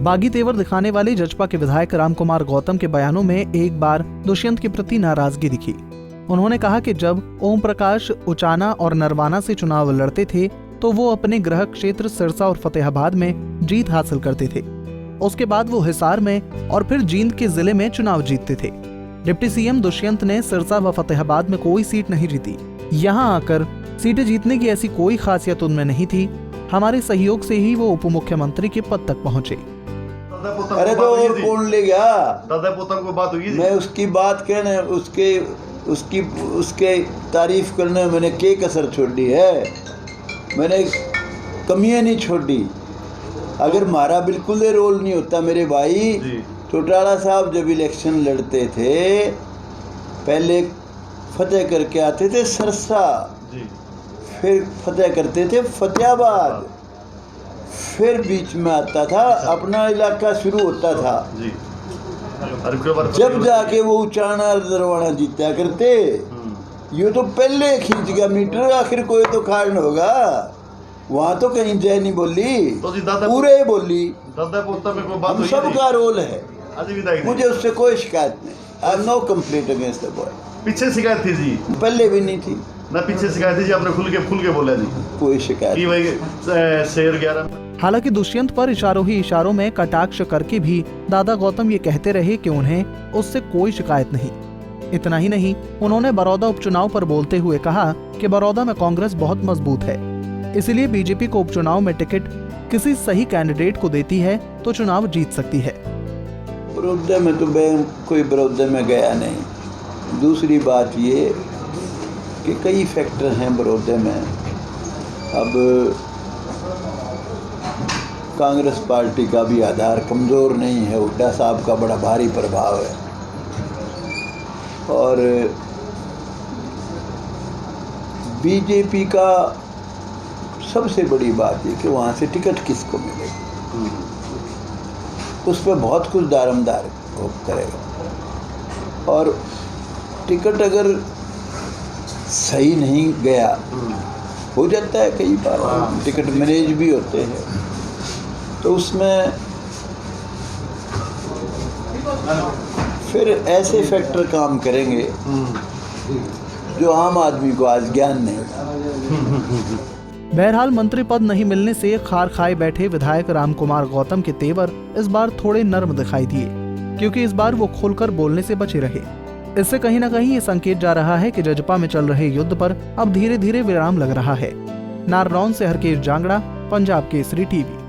बागी तेवर दिखाने वाले जजपा के विधायक रामकुमार गौतम के बयानों में एक बार दुष्यंत के प्रति नाराजगी दिखी। उन्होंने कहा कि जब ओम प्रकाश उचाना और नरवाना से चुनाव लड़ते थे तो वो अपने गृह क्षेत्र सिरसा और फतेहाबाद में जीत हासिल करते थे। उसके बाद वो हिसार में और फिर जींद के जिले में चुनाव जीतते थे। डिप्टी सीएम दुष्यंत ने सिरसा व फतेहाबाद में कोई सीट नहीं जीती। यहाँ आकर सीटें जीतने की ऐसी कोई खासियत उनमें नहीं थी। हमारे सहयोग से ही वो उप मुख्यमंत्री के पद तक पहुँचे। अरे तो और कौन ले गया? दादा पोतन को बात हुई। मैं उसकी बात कहने उसके तारीफ करने मैंने क्या कसर छोड़ी है? मैंने कमियां नहीं छोड़ी। अगर मारा बिल्कुल रोल नहीं होता मेरे भाई, चौटाला साहब जब इलेक्शन लड़ते थे पहले फतेह करके आते थे सरसा, फिर फतेह करते थे फतेहाबाद, फिर बीच में आता था अपना इलाका शुरू होता था। जब जाके वो उचाना दरवाना जीता करते, ये तो पहले खींच गया मीटर, आखिर कोई तो कारण होगा। वहाँ तो कहीं जय नहीं बोली, पूरे बोली। हम सबका रोल है, मुझे उससे कोई शिकायत नहीं। I have no complaint against the boy. पीछे शिकायत थी जी? पहले भी नहीं थी ना, पीछे शिकायत थी जी, आपने खुल के बोला जी? कोई शिकायत नहीं भाई। शेर 11। हालांकि दुष्यंत पर इशारों ही इशारों में कटाक्ष करके भी दादा गौतम ये कहते रहे कि उन्हें उससे कोई शिकायत नहीं। इतना ही नहीं, उन्होंने बड़ौदा उपचुनाव पर बोलते हुए कहा कि बड़ौदा में कांग्रेस बहुत मजबूत है, इसलिए बीजेपी को उपचुनाव में टिकट किसी सही कैंडिडेट को देती है तो चुनाव जीत सकती है। बड़ौदा में तो कोई बड़ौदा में गया नहीं। दूसरी बात ये कि कई फैक्टर हैं बड़ौदा में। अब कांग्रेस पार्टी का भी आधार कमज़ोर नहीं है, हुड्डा साहब का बड़ा भारी प्रभाव है। और बीजेपी का सबसे बड़ी बात है कि वहाँ से टिकट किसको मिलेगा, उस पर बहुत कुछ दारमदार करेगा। और टिकट अगर सही नहीं गया, हो जाता है कई बार टिकट मैनेज भी होते हैं, तो उसमें फिर ऐसे फैक्टर काम करेंगे जो आम आदमी को आज ज्ञान नहीं। बहरहाल मंत्री पद नहीं मिलने से खार खाए बैठे विधायक रामकुमार गौतम के तेवर इस बार थोड़े नर्म दिखाई दिए, क्योंकि इस बार वो खुलकर बोलने से बचे रहे। इससे कहीं न कहीं ये संकेत जा रहा है कि जजपा में चल रहे युद्ध पर अब धीरे धीरे विराम लग रहा है। नारनौल से हरकेश जांगड़ा, पंजाब केसरी टीवी।